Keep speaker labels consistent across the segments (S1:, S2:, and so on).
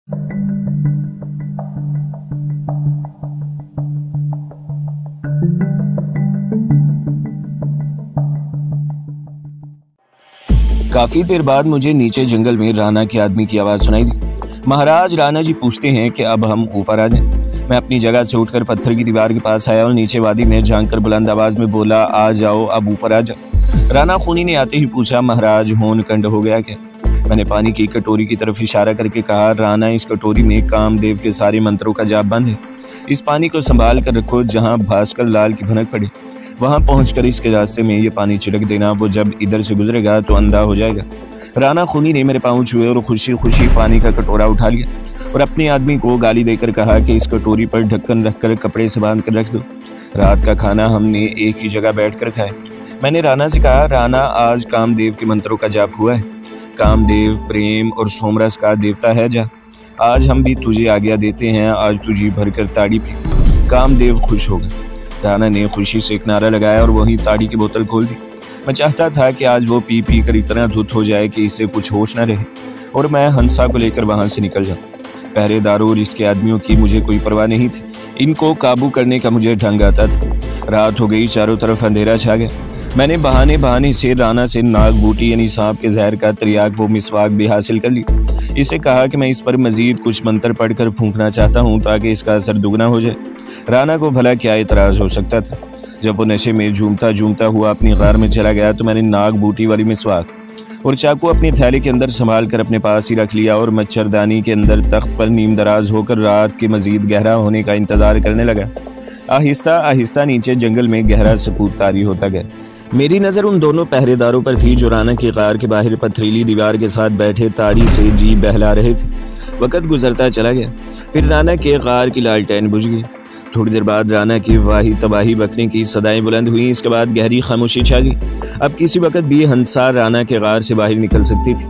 S1: काफी देर बाद मुझे नीचे जंगल में राणा के आदमी की आवाज सुनाई दी। महाराज, राणा जी पूछते हैं कि अब हम ऊपर आ जाएं। मैं अपनी जगह से उठकर पत्थर की दीवार के पास आया और नीचे वादी में झांककर बुलंद आवाज में बोला, आ जाओ, अब ऊपर आ जाओ। राणा खूनी ने आते ही पूछा, महाराज होन कंड हो गया क्या? मैंने पानी की कटोरी की तरफ इशारा करके कहा, राणा, इस कटोरी में कामदेव के सारे मंत्रों का जाप बंद है। इस पानी को संभाल कर रखो, जहाँ भास्कर लाल की भनक पड़े वहां पहुंचकर इसके रास्ते में ये पानी छिड़क देना। वो जब इधर से गुजरेगा तो अंधा हो जाएगा। राणा खूनी ने मेरे पाँव छुए और खुशी खुशी पानी का कटोरा उठा लिया और अपने आदमी को गाली देकर कहा कि इस कटोरी पर ढक्कन रखकर कपड़े से बांध कर रख दो। रात का खाना हमने एक ही जगह बैठकर खाया। मैंने राणा से कहा, राणा, आज कामदेव के मंत्रों का जाप हुआ है। कामदेव प्रेम और सोमरस का देवता है। जा, आज हम भी तुझे आज्ञा देते हैं, आज तुझे भरकर ताड़ी पी। कामदेव खुश होगा। राणा ने खुशी से एक नारा लगाया और वहीं ताड़ी की बोतल खोल दी। मैं चाहता था कि आज वो पी पी कर इतना धुत हो जाए कि इसे कुछ होश न रहे और मैं हंसा को लेकर वहां से निकल जाऊं। पहरेदारों और इसके आदमियों की मुझे कोई परवाह नहीं थी। इनको काबू करने का मुझे ढंग आता था। रात हो गई, चारों तरफ अंधेरा छा गया। मैंने बहाने बहाने से राणा से नाग बूटी यानी सांप के जहर का त्रियाग वो मिसवाक भी हासिल कर ली। इसे कहा कि मैं इस पर मजीद कुछ मंत्र पढ़कर फूंकना चाहता हूँ ताकि इसका असर दुगना हो जाए। राणा को भला क्या एतराज हो सकता था। जब वो नशे में झूमता झूमता हुआ अपनी गार में चला गया तो मैंने नाग बूटी वाली मिसवाक और चाकू अपनी थैली के अंदर संभाल कर अपने पास ही रख लिया और मच्छरदानी के अंदर तख्त पर नीम दराज होकर रात के मजीद गहरा होने का इंतजार करने लगा। आहिस्ता आहिस्ता नीचे जंगल में गहरा सकूत तारी होता गया। मेरी नज़र उन दोनों पहरेदारों पर थी जो राणा की गार के बाहर पथरीली दीवार के साथ बैठे ताड़ी से जी बहला रहे थे। वक़्त गुजरता चला गया, फिर राणा के गार की लालटेन बुझ गई। थोड़ी देर बाद राणा की वाही तबाही बकने की सदाएं बुलंद हुई। इसके बाद गहरी खामोशी छा गई। अब किसी वक्त भी हंसा राणा के गार से बाहर निकल सकती थी।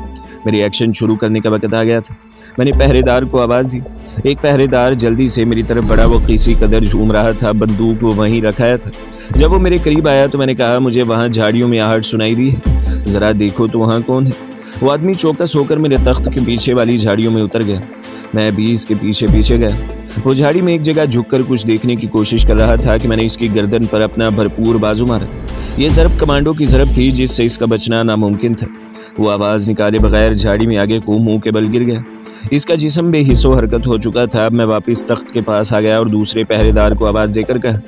S1: मेरी एक्शन शुरू करने का वक्त आ गया था। मैंने पहरेदार को आवाज़ दी। एक पहरेदार जल्दी से मेरी तरफ बढ़ा। वो किसी कदर झूम रहा था। बंदूक वो वहीं रखाया था। जब वो मेरे करीब आया तो मैंने कहा, मुझे वहाँ झाड़ियों में आहट सुनाई दी है, ज़रा देखो तो वहाँ कौन है। वो आदमी चौकस होकर मेरे तख्त के पीछे वाली झाड़ियों में उतर गया। मैं भी इसके पीछे पीछे गया। वो झाड़ी में एक जगह झुककर कुछ देखने की कोशिश कर रहा था कि मैंने इसकी गर्दन पर अपना भरपूर बाजू मारा। ये ज़रब कमांडो की ज़रब थी जिससे इसका बचना नामुमकिन था। वो आवाज़ निकाले बगैर झाड़ी में आगे को मुंह के बल गिर गया। इसका जिस्म बेहिस्सो हरकत हो चुका था। अब मैं वापस तख्त के पास आ गया और दूसरे पहरेदार को आवाज़ देकर कहा,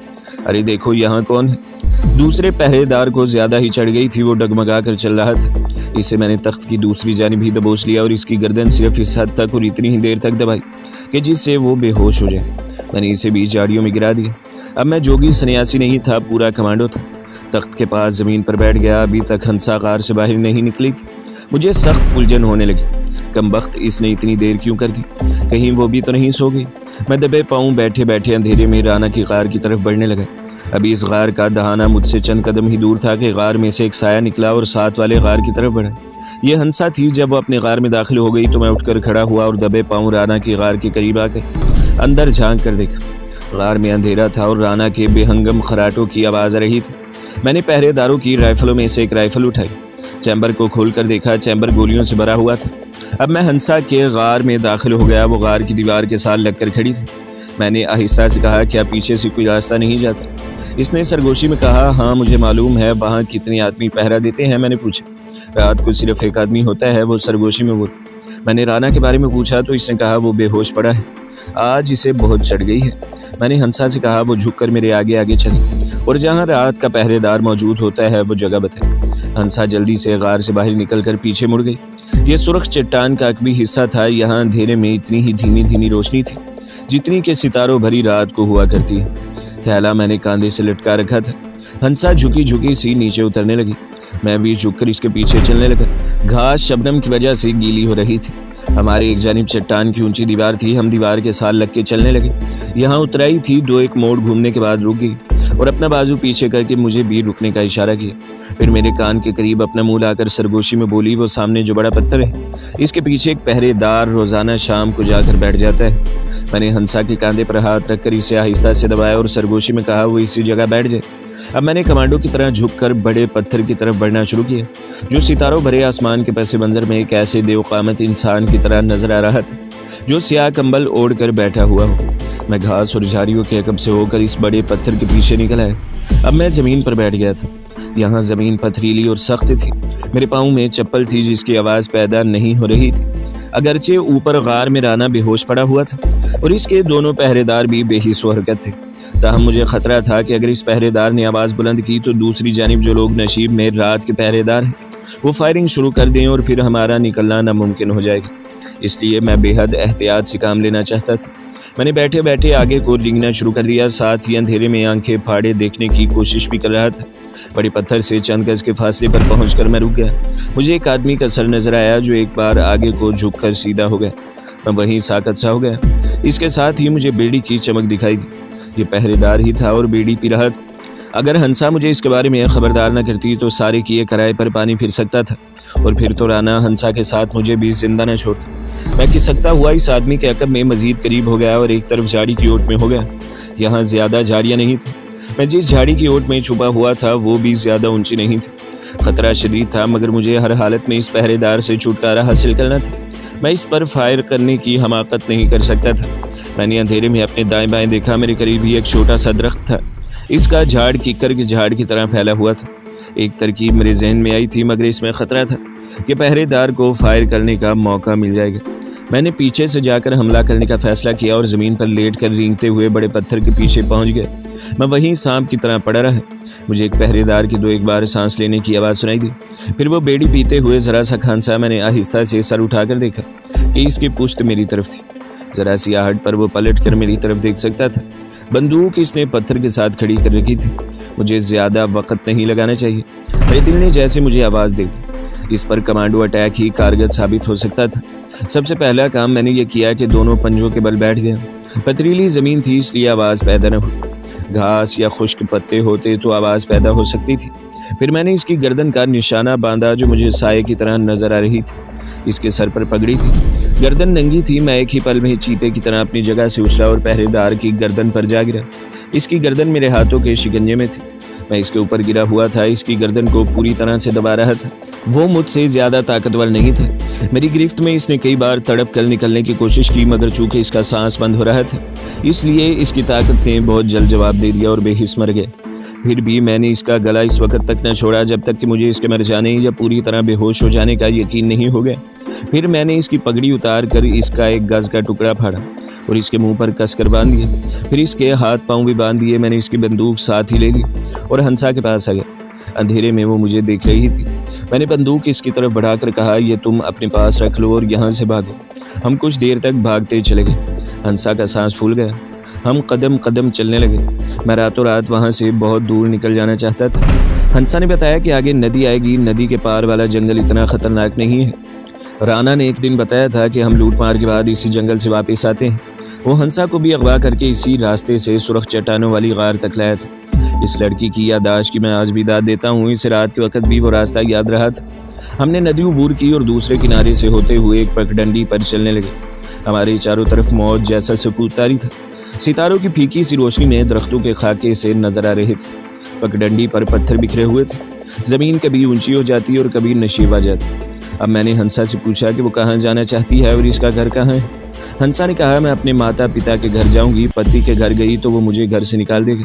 S1: अरे देखो यहाँ कौन है। दूसरे पहरेदार को ज्यादा ही चढ़ गई थी। वो डगमगा कर चल रहा था। इसे मैंने तख्त की दूसरी जानिब ही दबोच लिया और इसकी गर्दन सिर्फ इस हद तक और इतनी ही देर तक दबाई कि जिससे वो बेहोश हो जाए। मैंने इसे बीच झाड़ियों में गिरा दिया। अब मैं जोगी सन्यासी नहीं था, पूरा कमांडो था। तख्त के पास ज़मीन पर बैठ गया। अभी तक हंसा गार से बाहर नहीं निकली थी। मुझे सख्त उलझन होने लगी। कमबख्त इसने इतनी देर क्यों कर दी? कहीं वो भी तो नहीं सो गई? मैं दबे पाऊँ बैठे बैठे अंधेरे में राणा की गार की तरफ बढ़ने लगा। अभी इस गार का दहाना मुझसे चंद कदम ही दूर था कि गार में से एक साया निकला और साथ वाले गार की तरफ बढ़ा। ये हंसा थी। जब वो अपने गार में दाखिल हो गई तो मैं उठकर खड़ा हुआ और दबे पाऊँ राणा की गार के करीब आकर अंदर झांक कर देखा। गार में अंधेरा था और राणा के बेहंगम खराटों की आवाज़ आ रही थी। मैंने पहरेदारों की राइफलों में से एक राइफल उठाई। चैम्बर को खोलकर देखा। चैम्बर गोलियों से भरा हुआ था। अब मैं हंसा के गार में दाखिल हो गया। वो गार की दीवार के साथ लगकर खड़ी थी। मैंने आहिस्ता से कहा, क्या पीछे से कोई रास्ता नहीं जाता? इसने सरगोशी में कहा, हाँ मुझे मालूम है। वहाँ कितने आदमी पहरा देते हैं? मैंने पूछा। रात को सिर्फ एक आदमी होता है, वो सरगोशी में बोला। मैंने राणा के बारे में पूछा तो इसने कहा, वो बेहोश पड़ा है, आज इसे बहुत चढ़ गई है। मैंने हंसा से कहा। वो झुककर मेरे आगे आगे चली और जहाँ रात का पहरेदार मौजूद होता है वो जगह बताई। हंसा जल्दी से गार से बाहर निकलकर पीछे मुड़ गई। ये सुर्ख चट्टान का अकबी हिस्सा था। यहाँ अंधेरे में इतनी ही धीमी धीमी रोशनी थी जितनी के सितारों भरी रात को हुआ करती है। थैला मैंने कांधे से लटका रखा था। हंसा झुकी झुकी सी नीचे उतरने लगी। मैं भी झुककर इसके पीछे चलने लगा। घास शबनम की वजह से गीली हो रही थी। हमारे एक जानिब चट्टान की ऊंची दीवार थी। हम दीवार के साथ लग के चलने लगे। यहाँ उतराई थी। दो एक मोड़ घूमने के बाद रुक गई और अपना बाजू पीछे करके मुझे भी रुकने का इशारा किया। फिर मेरे कान के करीब अपना मुंह लाकर सरगोशी में बोली, वो सामने जो बड़ा पत्थर है, इसके पीछे एक पहरेदार रोजाना शाम को जाकर बैठ जाता है। मैंने हंसा के कांधे पर हाथ रखकर इसे आहिस्ता से दबाया और सरगोशी में कहा, वो इसी जगह बैठ जाए। अब मैंने कमांडो की तरह झुककर बड़े पत्थर की तरफ बढ़ना शुरू किया जो सितारों भरे आसमान के पस मंजर में एक ऐसे देवकामत इंसान की तरह नजर आ रहा था। जो स्याह कंबल ओढ़ कर बैठा हुआ हो। मैं घास और झाड़ियों के अकब से होकर इस बड़े पत्थर के पीछे निकल आया। अब मैं ज़मीन पर बैठ गया था। यहाँ ज़मीन पथरीली और सख्त थी। मेरे पाँव में चप्पल थी जिसकी आवाज़ पैदा नहीं हो रही थी। अगरचे ऊपर गार में राना बेहोश पड़ा हुआ था और इसके दोनों पहरेदार भी बेहिस व हरकत थे। ताहम मुझे खतरा था कि अगर इस पहरेदार ने आवाज़ बुलंद की तो दूसरी जानिब जो लोग नशीब में रात के पहरेदार हैं वो फायरिंग शुरू कर दें और फिर हमारा निकलना नामुमकिन हो जाएगा। इसलिए मैं बेहद एहतियात से काम लेना चाहता था। मैंने बैठे बैठे आगे को रेंगना शुरू कर दिया, साथ ही अंधेरे में आंखें फाड़े देखने की कोशिश भी कर रहा था। बड़े पत्थर से चंद गज के फासले पर पहुंचकर मैं रुक गया। मुझे एक आदमी का सर नजर आया जो एक बार आगे को झुककर सीधा हो गया। मैं वहीं साकत सा हो गया। इसके साथ ही मुझे बेड़ी की चमक दिखाई दी। ये पहरेदार ही था और बेड़ी पी रहा था। अगर हंसा मुझे इसके बारे में खबरदार न करती तो सारे किए किराए पर पानी फिर सकता था और फिर तो राना हंसा के साथ मुझे भी जिंदा न छोड़ता। मैं खिसकता हुआ इस आदमी के अकब में मजीद करीब हो गया और एक तरफ झाड़ी की ओट में हो गया। यहाँ ज्यादा झाड़ियाँ नहीं थी। मैं जिस झाड़ी की ओट में छुपा हुआ था वो भी ज्यादा ऊंची नहीं थी। खतरा शदीद था मगर मुझे हर हालत में इस पहरेदार से छुटकारा हासिल करना था। मैं इस पर फायर करने की हमाकत नहीं कर सकता था। मैंने अंधेरे में अपने दाएं बाएं देखा। मेरे करीब ही एक छोटा सा दरख्त था। इसका झाड़ किक्कर के झाड़ की तरह फैला हुआ था। एक तरकीब मेरे जहन में आई थी मगर इसमें खतरा था कि पहरेदार को फायर करने का मौका मिल जाएगा। मैंने पीछे से जाकर हमला करने का फैसला किया और ज़मीन पर लेट कर रेंगते हुए बड़े पत्थर के पीछे पहुंच गए। मैं वहीं सांप की तरह पड़ा रहा। मुझे एक पहरेदार की दो एक बार सांस लेने की आवाज़ सुनाई दी। फिर वो बेड़ी पीते हुए ज़रा सा खांसा। मैंने आहिस्ता से सर उठाकर देखा कि इसकी पुश्त मेरी तरफ थी। ज़रा सी आहट पर वो पलट कर मेरी तरफ देख सकता था। बंदूक इसने पत्थर के साथ खड़ी कर रखी थी। मुझे ज़्यादा वक्त नहीं लगाना चाहिए। मेरे दिल ने जैसे मुझे आवाज़ दी। इस पर कमांडो अटैक ही कारगर साबित हो सकता था। सबसे पहला काम मैंने ये किया कि दोनों पंजों के बल बैठ गया। पथरीली ज़मीन थी इसलिए आवाज़ पैदा न हुई। घास या खुश्क पत्ते होते तो आवाज़ पैदा हो सकती थी। फिर मैंने इसकी गर्दन का निशाना बांधा जो मुझे साये की तरह नजर आ रही थी। इसके सर पर पगड़ी थी। गर्दन नंगी थी। मैं एक ही पल में चीते की तरह अपनी जगह से उछला और पहरेदार की गर्दन पर जा गिरा। इसकी गर्दन मेरे हाथों के शिकंजे में थी। मैं इसके ऊपर गिरा हुआ था। इसकी गर्दन को पूरी तरह से दबा रहा था। वो मुझसे ज़्यादा ताकतवर नहीं था। मेरी गिरफ्त में इसने कई बार तड़प कर निकलने की कोशिश की मगर चूंकि इसका सांस बंद हो रहा था इसलिए इसकी ताकत ने बहुत जल्द जवाब दे दिया और बेहिस मर गया। फिर भी मैंने इसका गला इस वक्त तक न छोड़ा जब तक कि मुझे इसके मर जाने या पूरी तरह बेहोश हो जाने का यकीन नहीं हो गया। फिर मैंने इसकी पगड़ी उतार कर इसका एक गज का टुकड़ा फाड़ा और इसके मुंह पर कस कर बांध दिया। फिर इसके हाथ पांव भी बांध दिए। मैंने इसकी बंदूक साथ ही ले ली और हंसा के पास आ गया। अंधेरे में वो मुझे देख रही थी। मैंने बंदूक इसकी तरफ बढ़ाकर कहा, ये तुम अपने पास रख लो और यहाँ से भागो। हम कुछ देर तक भागते चले गए। हंसा का सांस फूल गया। हम कदम कदम चलने लगे। मैं रातों रात वहाँ से बहुत दूर निकल जाना चाहता था। हंसा ने बताया कि आगे नदी आएगी। नदी के पार वाला जंगल इतना खतरनाक नहीं है। राना ने एक दिन बताया था कि हम लूट मार के बाद इसी जंगल से वापस आते हैं। वो हंसा को भी अगवा करके इसी रास्ते से सुरख चट्टानों वाली गार तक लाया था। इस लड़की की याददाश्त की मैं आज भी दाद देता हूँ। इस रात के वक्त भी वो रास्ता याद रहा था। हमने नदी उबूर की और दूसरे किनारे से होते हुए एक पगडंडी पर चलने लगे। हमारे चारों तरफ मौज जैसा सुकून तारी था। सितारों की फीकी सी रोशनी में दरख्तों के खाके से नजर आ रहे थे। पगडंडी पर पत्थर बिखरे हुए थे। ज़मीन कभी ऊंची हो जाती और कभी नशीब आ जाती। अब मैंने हंसा से पूछा कि वो कहाँ जाना चाहती है और इसका घर कहाँ है। हंसा ने कहा, मैं अपने माता पिता के घर जाऊंगी। पति के घर गई तो वो मुझे घर से निकाल देगा।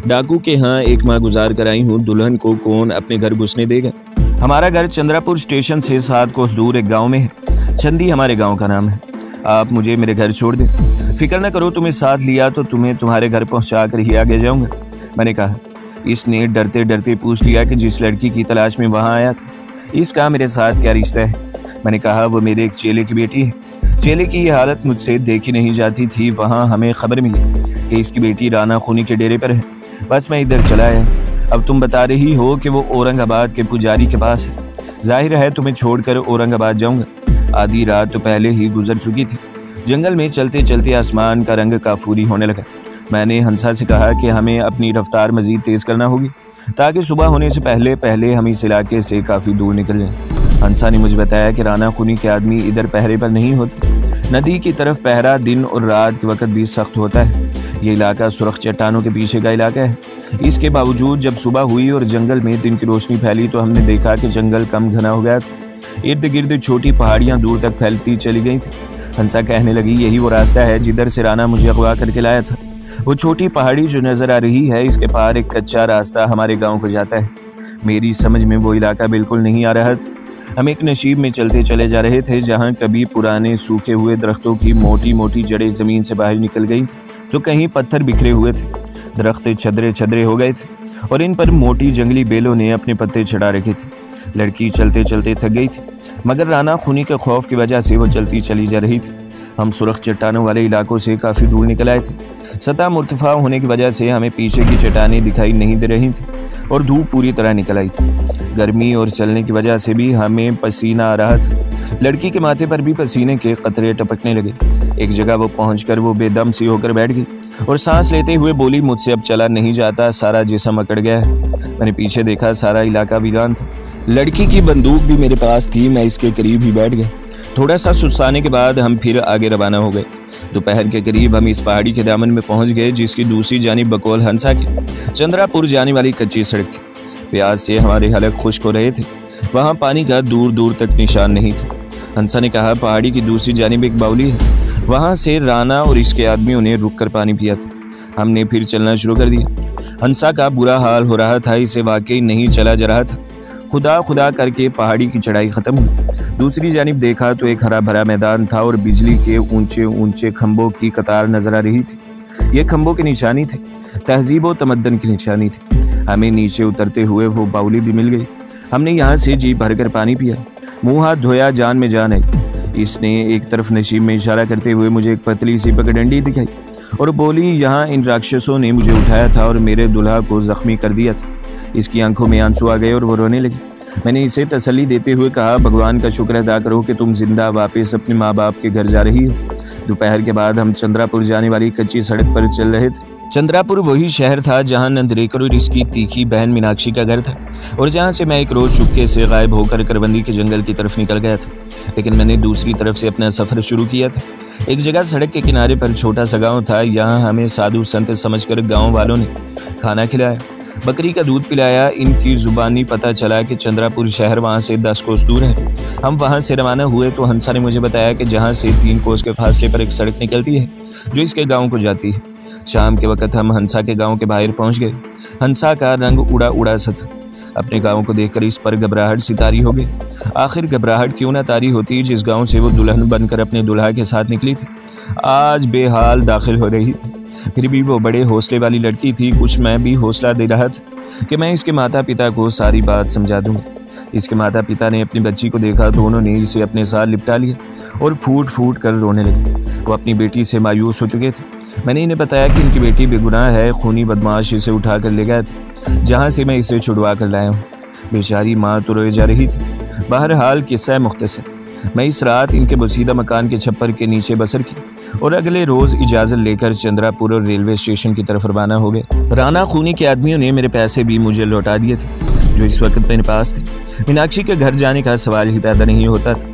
S1: डाकू के यहाँ एक माह गुजार कर आई हूँ। दुल्हन को कौन अपने घर घुसने देगा। हमारा घर चंद्रापुर स्टेशन से 7 कोस दूर एक गाँव में है। चंदी हमारे गाँव का नाम है। आप मुझे मेरे घर छोड़ दें। फिक्र न करो, तुम्हें साथ लिया तो तुम्हें तुम्हारे घर पहुँचा कर ही आगे जाऊँगा। मैंने कहा। इसने डरते डरते पूछ लिया कि जिस लड़की की तलाश में वहाँ आया था इसका मेरे साथ क्या रिश्ता है। मैंने कहा, वो मेरे एक चेले की बेटी है। चेले की ये हालत मुझसे देखी नहीं जाती थी। वहाँ हमें खबर मिली कि इसकी बेटी राना खूनी के डेरे पर है। बस मैं इधर चला आया। अब तुम बता रही हो कि वो औरंगाबाद के पुजारी के पास है। जाहिर है तुम्हें छोड़कर औरंगाबाद जाऊंगा। आधी रात तो पहले ही गुजर चुकी थी। जंगल में चलते चलते आसमान का रंग काफूरी होने लगा। मैंने हंसा से कहा कि हमें अपनी रफ्तार मजीद तेज़ करना होगी ताकि सुबह होने से पहले पहले हम इस इलाके से काफ़ी दूर निकल जाएं। हंसा ने मुझे बताया कि राना खूनी के आदमी इधर पहरे पर नहीं होते। नदी की तरफ पहरा दिन और रात के वक्त भी सख्त होता है। ये इलाका सुरख चट्टानों के पीछे का इलाका है। इसके बावजूद जब सुबह हुई और जंगल में दिन की रोशनी फैली तो हमने देखा कि जंगल कम घना हो गया था। इर्द गिर्द छोटी पहाड़ियाँ दूर तक फैलती चली गई थी। हंसा कहने लगी, यही वो रास्ता है जिधर से राना मुझे अगवा करके लाया था। वो छोटी पहाड़ी जो नजर आ रही है, इसके पार एक कच्चा रास्ता हमारे गांव को जाता है। मेरी समझ में वो इलाका बिल्कुल नहीं आ रहा था। हम एक नशीब में चलते चले जा रहे थे जहां कभी पुराने सूखे हुए दरख्तों की मोटी मोटी जड़ें जमीन से बाहर निकल गई थी, तो कहीं पत्थर बिखरे हुए थे। दरख्त छदरे छदरे हो गए थे और इन पर मोटी जंगली बेलों ने अपने पत्ते चढ़ा रखे थे। लड़की चलते चलते थक गई थी, मगर राना खूनी के खौफ की वजह से वो चलती चली जा रही थी। हम सुरख चट्टानों वाले इलाकों से काफ़ी दूर निकल आए थे। सतह मुर्तफा होने की वजह से हमें पीछे की चट्टानें दिखाई नहीं दे रही थी और धूप पूरी तरह निकल आई थी। गर्मी और चलने की वजह से भी हमें पसीना आ रहा था। लड़की के माथे पर भी पसीने के कतरे टपकने लगे। एक जगह वो पहुंचकर वो बेदम सी होकर बैठ गई और सांस लेते हुए बोली, मुझसे अब चला नहीं जाता, सारा जिस्म अकड़ गया है। मैंने पीछे देखा, सारा इलाका वीरान था। लड़की की बंदूक भी मेरे पास थी। मैं इसके करीब ही बैठ गया। थोड़ा सा सुस्ताने के बाद हम फिर आगे रवाना हो गए। दोपहर के करीब हम इस पहाड़ी के दामन में पहुंच गए जिसकी दूसरी जानिब बकौल हंसा की चंद्रापुर जाने वाली कच्ची सड़क थी। प्यास से हमारे हलक खुश्क हो रहे थे। वहाँ पानी का दूर दूर तक निशान नहीं था। हंसा ने कहा, पहाड़ी की दूसरी जानिब एक बाउली है, वहाँ से राना और इसके आदमियों ने रुक कर पानी पिया था। हमने फिर चलना शुरू कर दिया। हंसा का बुरा हाल हो रहा था, इसे वाकई नहीं चला जा रहा था। खुदा खुदा करके पहाड़ी की चढ़ाई खत्म हुई। दूसरी जानिब देखा तो एक हरा भरा मैदान था और बिजली के ऊंचे ऊंचे खंभों की कतार नजर आ रही थी। ये खंभों की निशानी थे, तहजीब व तमद्दन की निशानी थी। हमें नीचे उतरते हुए वो बाउली भी मिल गई। हमने यहाँ से जी भरकर पानी पिया, मुंह हाथ धोया, जान में जान आई। इसने एक तरफ नशीब में इशारा करते हुए मुझे एक पतली सी पगडंडी दिखाई और बोली, यहाँ इन राक्षसों ने मुझे उठाया था और मेरे दुल्हा को जख्मी कर दिया था। इसकी आंखों में आंसू आ गए और वो रोने लगी। मैंने इसे तसल्ली देते हुए कहा, भगवान का शुक्र अदा करो कि तुम जिंदा वापस अपने माँ बाप के घर जा रही हो। दोपहर के बाद हम चंद्रापुर जाने वाली कच्ची सड़क पर चल रहे थे। चंद्रापुर वही शहर था जहां नंदरेकर और इसकी तीखी बहन मीनाक्षी का घर था और जहां से मैं एक रोज चुपके से गायब होकर करवंदी के जंगल की तरफ निकल गया था। लेकिन मैंने दूसरी तरफ से अपना सफर शुरू किया था। एक जगह सड़क के किनारे पर छोटा सा गाँव था। यहाँ हमें साधु संत समझकर गाँव वालों ने खाना खिलाया, बकरी का दूध पिलाया। इनकी जुबानी पता चला कि चंद्रापुर शहर वहाँ से 10 कोस दूर है। हम वहाँ से रवाना हुए तो हंसा ने मुझे बताया कि जहाँ से 3 कोस के फासले पर एक सड़क निकलती है जो इसके गांव को जाती है। शाम के वक्त हम हंसा के गांव के बाहर पहुँच गए। हंसा का रंग उड़ा उड़ा सा था। अपने गांव को देखकर इस पर घबराहट सी तारी हो गई। आखिर घबराहट क्यों ना तारी होती जिस गाँव से वो दुल्हन बनकर अपने दुल्हा के साथ निकली थी। आज बेहाल दाखिल हो रही थी। फिर भी वो बड़े हौसले वाली लड़की थी। कुछ मैं भी हौसला दे रहा था कि मैं इसके माता पिता को सारी बात समझा दूंगा। इसके माता पिता ने अपनी बच्ची को देखा तो उन्होंने इसे अपने साथ लिपटा लिया और फूट फूट कर रोने लगे। वो अपनी बेटी से मायूस हो चुके थे। मैंने इन्हें बताया कि इनकी बेटी बेगुनाह है। खूनी बदमाश इसे उठा कर ले गया था जहाँ से मैं इसे छुड़वा कर लाया हूँ। बेचारी माँ तो रोए जा रही थी। बहरहाल किस्सा है मुख्तसर। मैं इस रात इनके बसीदा मकान के छप्पर के नीचे बसर की और अगले रोज इजाज़त लेकर चंद्रापुर और रेलवे स्टेशन की तरफ रवाना हो गए। राना खूनी के आदमियों ने मेरे पैसे भी मुझे लौटा दिए थे जो इस वक्त मेरे पास थे। मीनाक्षी के घर जाने का सवाल ही पैदा नहीं होता था।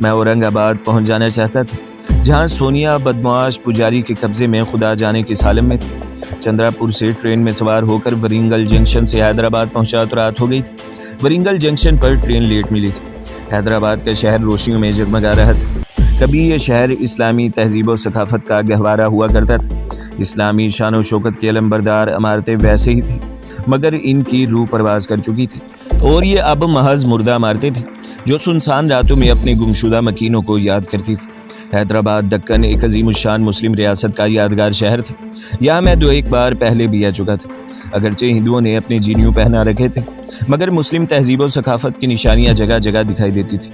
S1: मैं औरंगाबाद पहुंच जाना चाहता था जहां सोनिया बदमाश पुजारी के कब्जे में खुदा जाने की सालम में थी। चंद्रापुर से ट्रेन में सवार होकर वरिंगल जंक्शन से हैदराबाद पहुंचा तो रात हो गई थी। वरिंगल जंक्शन पर ट्रेन लेट मिली थी। हैदराबाद का शहर रोशनियों में जगमगा रहा था। कभी यह शहर इस्लामी तहजीब और सकाफत का गहवारा हुआ करता था। इस्लामी शान व शौकत की अलमबरदार इमारतें वैसे ही थी मगर इनकी रूह परवाज कर चुकी थी और ये अब महज मुर्दा इमारतें थी जो सुनसान रातों में अपने गुमशुदा मकीनों को याद करती थी। हैदराबाद दक्कन एक अजीमुशान मुस्लिम रियासत का यादगार शहर था। यहाँ मैं 2-1 बार पहले भी आ चुका था। अगरचे हिंदुओं ने अपने जीनियों पहना रखे थे मगर मुस्लिम तहजीब और सकाफत की निशानियाँ जगह जगह दिखाई देती थी।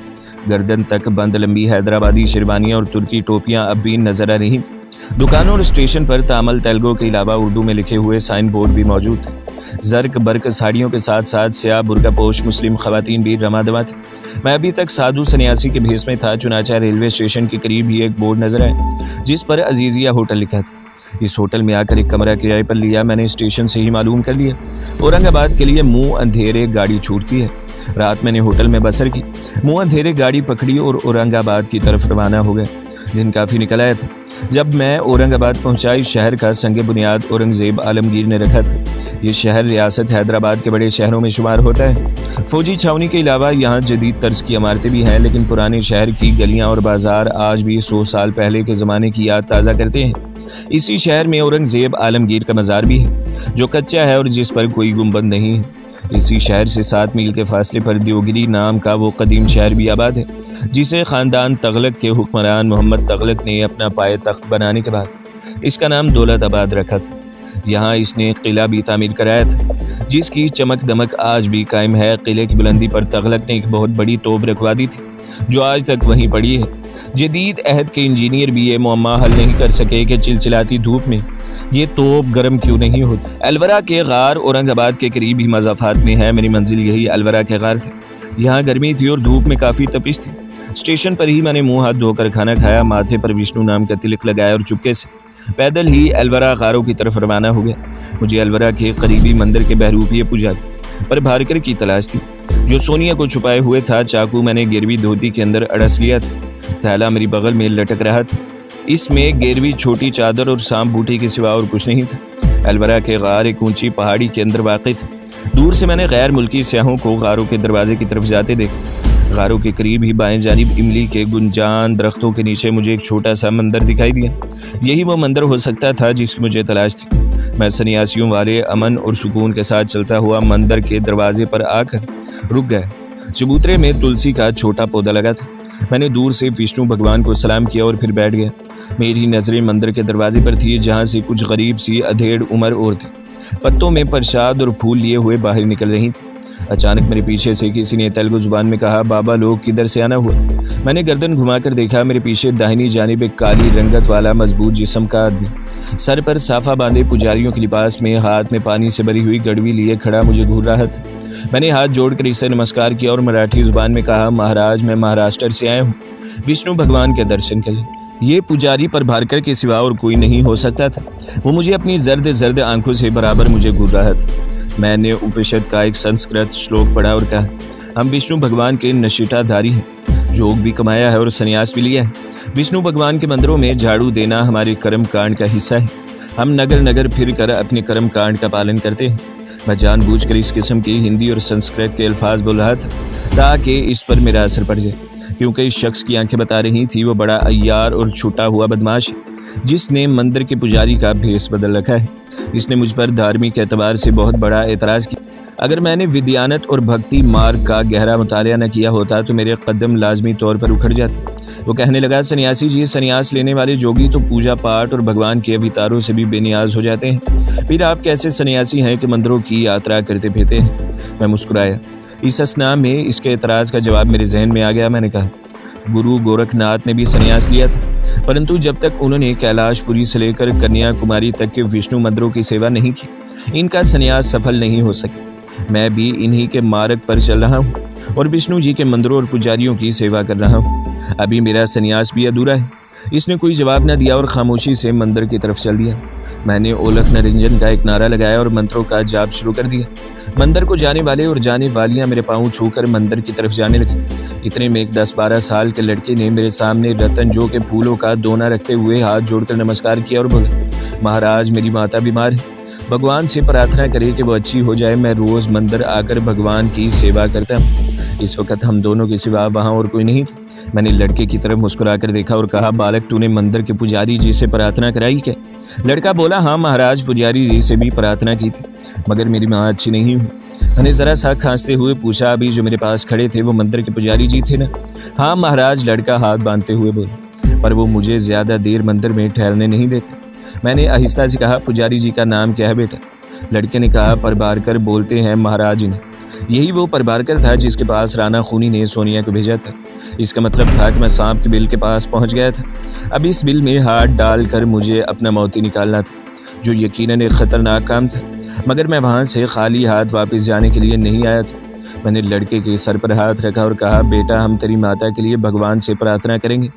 S1: गर्दन तक बंद लंबी हैदराबादी शेरवानियाँ और तुर्की टोपियाँ अब भी नजर आ रही थी। दुकानों और स्टेशन पर तामिल तेलुगु के अलावा उर्दू में लिखे हुए साइन बोर्ड भी मौजूद थे। जर्क बर्क साड़ियों के साथ साथ स्याह बुर्का पोश मुस्लिम खवातीन भी रमादमा थी। मैं अभी तक साधु सन्यासी के भेष में था। चुनाचा रेलवे स्टेशन के करीब ही एक बोर्ड नजर आया जिस पर अजीजिया होटल लिखा था। इस होटल में आकर एक कमरा किराए पर लिया। मैंने स्टेशन से ही मालूम कर लिया औरंगाबाद के लिए मुंह अंधेरे गाड़ी छूटती है। रात मैंने होटल में बसर की। मुंह अंधेरे गाड़ी पकड़ी और औरंगाबाद की तरफ रवाना हो गए। दिन काफ़ी निकल आया था। जब मैं औरंगाबाद पहुंचा, इस शहर का संग बुनियाद औरंगजेब आलमगीर ने रखा था। ये शहर रियासत हैदराबाद के बड़े शहरों में शुमार होता है। फौजी छावनी के अलावा यहाँ जदीद तर्ज की इमारतें भी हैं, लेकिन पुराने शहर की गलियाँ और बाजार आज भी 100 साल पहले के ज़माने की याद ताज़ा करते हैं। इसी शहर में औरंगजेब आलमगीर का मज़ार भी है, जो कच्चा है और जिस पर कोई गुंबद नहीं है। इसी शहर से 7 मील के फासले पर देवगिरी नाम का वो कदीम शहर भी आबाद है, जिसे ख़ानदान तगलक के हुक्मरान मोहम्मद तगलक ने अपना पाए तख्त बनाने के बाद इसका नाम दौलताबाद रखा था। यहाँ इसने किला भी तामीर कराया था, जिसकी चमक दमक आज भी कायम है। किले की बुलंदी पर तगलक ने एक बहुत बड़ी तोप रखवा दी थी, जो आज तक वहीं पड़ी है। जदीद अहद के इंजीनियर भी ये मुअम्मा हल नहीं कर सके कि चिलचिलाती धूप में ये तोप गर्म क्यों नहीं होती। अलवरा के गार औरंगाबाद के करीब ही मज़ाफ़ात में है। मेरी मंजिल यही अलवरा के गार थे। यहाँ गर्मी थी और धूप में काफ़ी तपिश थी। स्टेशन पर ही मैंने मुँह हाथ धोकर खाना खाया, माथे पर विष्णु नाम का तिलक लगाया और चुपके से पैदल ही अलवरा गारों की तरफ रवाना हो गया। मुझे अलवरा के करीबी मंदिर के बहरूपीय पुजारी पर भारकर की तलाश थी, जो सोनिया को छुपाए हुए था। चाकू मैंने गिरवी धोती के अंदर अड़स लिया था। थैला मेरी बगल में लटक रहा था। इसमें गिरवी छोटी चादर और सांप बूटी के सिवा और कुछ नहीं था। अलवरा के गार एक ऊंची पहाड़ी के अंदर वाक़ था। दूर से मैंने गैर मुल्की सयाहों को गारों के दरवाजे की तरफ जाते देखा। गारों के करीब ही बाएं जानिब इमली के गुंजान दरख्तों के नीचे मुझे एक छोटा सा मंदिर दिखाई दिया। यही वो मंदिर हो सकता था जिसकी मुझे तलाश थी। मैं सन्यासियों वाले अमन और सुकून के साथ चलता हुआ मंदिर के दरवाजे पर आकर रुक गया। चबूतरे में तुलसी का छोटा पौधा लगा था। मैंने दूर से विष्णु भगवान को सलाम किया और फिर बैठ गया। मेरी नज़रें मंदिर के दरवाजे पर थी, जहाँ से कुछ गरीब सी अधेड़ उम्र और थी, पत्तों में प्रसाद और फूल लिए हुए बाहर निकल रही थी। अचानक मेरे पीछे से किसी ने तेलुगु जुबान में कहा, बाबा लोग किधर से आना हुआ। मैंने गर्दन घुमाकर देखा। मेरे पीछे दाहिनी जानिब एक काली रंगत वाला मजबूत जिस्म का आदमी, सर पर साफा बांधे पुजारियों के लिबास में, हाथ में पानी से भरी हुई गड़वी लिए खड़ा मुझे घूर रहा था। मैंने हाथ जोड़कर इससे नमस्कार किया और मराठी जुबान में कहा, महाराज मैं महाराष्ट्र से आया हूँ विष्णु भगवान के दर्शन के लिए। ये पुजारी पर भारकर के सिवा और कोई नहीं हो सकता था। वो मुझे अपनी जर्द जर्द आंखों से बराबर मुझे घूर रहा था। मैंने उपनिषद का एक संस्कृत श्लोक पढ़ा और कहा, हम विष्णु भगवान के नशीटाधारी हैं, जोग भी कमाया है और संन्यास भी लिया है। विष्णु भगवान के मंदिरों में झाड़ू देना हमारे कर्म कांड का हिस्सा है। हम नगर नगर फिर कर अपने कर्म कांड का पालन करते हैं। मैं जानबूझकर इस किस्म की हिंदी और संस्कृत के अल्फाज बोल रहा था ताकि इस पर मेरा असर पड़ जाए, क्योंकि इस शख्स की आंखें बता रही थी वो बड़ा अय्यार और छूटा हुआ बदमाश है, जिसने मंदिर के पुजारी का भेष बदल रखा है। इसने मुझ पर धार्मिक एतबार से बहुत बड़ा एतराज़ किया। अगर मैंने विद्यानत और भक्ति मार्ग का गहरा मुतालिया न किया होता तो मेरे कदम लाजमी तौर पर उखड़ जाते। वो कहने लगा, सन्यासी जी, सन्यास लेने वाले जोगी तो पूजा पाठ और भगवान के अवतारों से भी बेनियाज हो जाते हैं, फिर आप कैसे सन्यासी हैं कि मंदिरों की यात्रा करते फिरते हैं। मैं मुस्कुराया। इस असना में इसके एतराज़ का जवाब मेरे जहन में आ गया। मैंने कहा, गुरु गोरखनाथ ने भी सन्यास लिया था, परंतु जब तक उन्होंने कैलाशपुरी से लेकर कन्याकुमारी तक के विष्णु मंदिरों की सेवा नहीं की, इनका सन्यास सफल नहीं हो सका। मैं भी इन्हीं के मार्ग पर चल रहा हूँ और विष्णु जी के मंदिरों और पुजारियों की सेवा कर रहा हूँ। अभी मेरा सन्यास भी अधूरा है। इसने कोई जवाब न दिया और खामोशी से मंदिर की तरफ चल दिया। मैंने ओलख निरंजन का एक नारा लगाया और मंत्रों का जाप शुरू कर दिया। मंदिर को जाने वाले और जाने वालियां मेरे पाँव छूकर मंदिर की तरफ जाने लगे। इतने में एक 10-12 साल के लड़के ने मेरे सामने रतन जो के फूलों का दोना रखते हुए हाथ जोड़कर नमस्कार किया और बोला, महाराज मेरी माता बीमार है, भगवान से प्रार्थना करे कि वो अच्छी हो जाए। मैं रोज़ मंदिर आकर भगवान की सेवा करता हूँ। इस वक्त हम दोनों के सिवा वहाँ और कोई नहीं था। मैंने लड़के की तरफ मुस्कुराकर देखा और कहा, बालक तूने मंदिर के पुजारी जी से प्रार्थना कराई क्या? लड़का बोला, हाँ महाराज, पुजारी जी से भी प्रार्थना की थी, मगर मेरी माँ अच्छी नहीं हुई। मैंने ज़रा सा खांसते हुए पूछा, अभी जो मेरे पास खड़े थे वो मंदिर के पुजारी जी थे ना? हाँ महाराज, लड़का हाथ बांधते हुए बोला, पर वो मुझे ज़्यादा देर मंदिर में ठहरने नहीं देते। मैंने आहिस्ता से कहा, पुजारी जी का नाम क्या है बेटा? लड़के ने कहा, परबारकर बोलते हैं महाराज ने। यही वो परबारकर था जिसके पास राणा खूनी ने सोनिया को भेजा था। इसका मतलब था कि मैं सांप के बिल के पास पहुंच गया था। अब इस बिल में हाथ डालकर मुझे अपना मोती निकालना था, जो यकीनन एक ख़तरनाक काम था, मगर मैं वहाँ से खाली हाथ वापस जाने के लिए नहीं आया था। मैंने लड़के के सर पर हाथ रखा और कहा, बेटा हम तेरी माता के लिए भगवान से प्रार्थना करेंगे।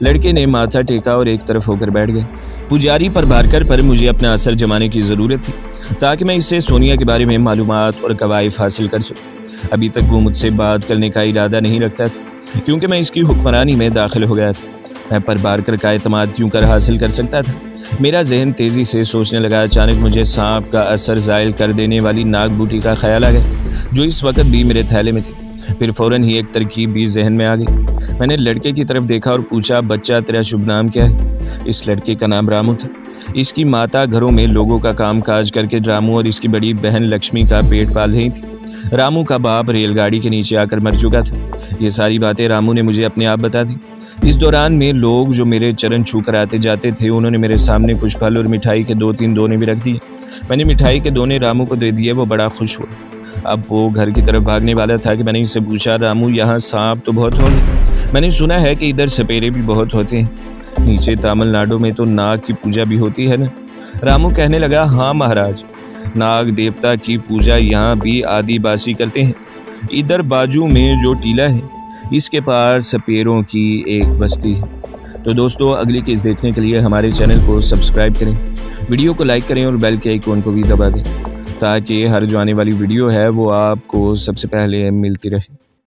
S1: लड़के ने माथा टेका और एक तरफ होकर बैठ गया। पुजारी परबारकर पर मुझे अपना असर जमाने की ज़रूरत थी, ताकि मैं इससे सोनिया के बारे में मालूमात और कवायद हासिल कर सकूँ। अभी तक वो मुझसे बात करने का इरादा नहीं रखता था, क्योंकि मैं इसकी हुक्मरानी में दाखिल हो गया था। मैं परबारकर का एतमाद क्यों कर हासिल कर सकता था? मेरा जहन तेज़ी से सोचने लगा। अचानक मुझे सांप का असर ज़ायल कर देने वाली नाग बूटी का ख्याल आ गया, जो इस वक्त भी मेरे थैले में थी। फिर फ़ौरन ही एक तरकीब भी जहन में आ गई। मैंने लड़के की तरफ देखा और पूछा, बच्चा तेरा शुभ नाम क्या है? इस लड़के का नाम रामू था। इसकी माता घरों में लोगों का काम काज करके रामू और इसकी बड़ी बहन लक्ष्मी का पेट पाल रही थी। रामू का बाप रेलगाड़ी के नीचे आकर मर चुका था। ये सारी बातें रामू ने मुझे अपने आप बता दी। इस दौरान में लोग जो मेरे चरण छू कर आते जाते थे, उन्होंने मेरे सामने कुछ फल और मिठाई के 2-3 दोने भी रख दिए। मैंने मिठाई के दोने रामू को दे दिए। वो बड़ा खुश हुआ। अब वो घर की तरफ भागने वाला था कि मैंने इससे पूछा, रामू यहाँ सांप तो बहुत होंगे, मैंने सुना है कि इधर सपेरे भी बहुत होते हैं। नीचे तमिलनाडु में तो नाग की पूजा भी होती है ना? रामू कहने लगा, हाँ महाराज, नाग देवता की पूजा यहाँ भी आदिवासी करते हैं। इधर बाजू में जो टीला है, इसके पास सपेरों की एक बस्ती है। तो दोस्तों, अगली केस देखने के लिए हमारे चैनल को सब्सक्राइब करें, वीडियो को लाइक करें और बेल के आइकॉन को भी दबा दें, ताकि हर जो आने वाली वीडियो है वो आपको सबसे पहले मिलती रहे।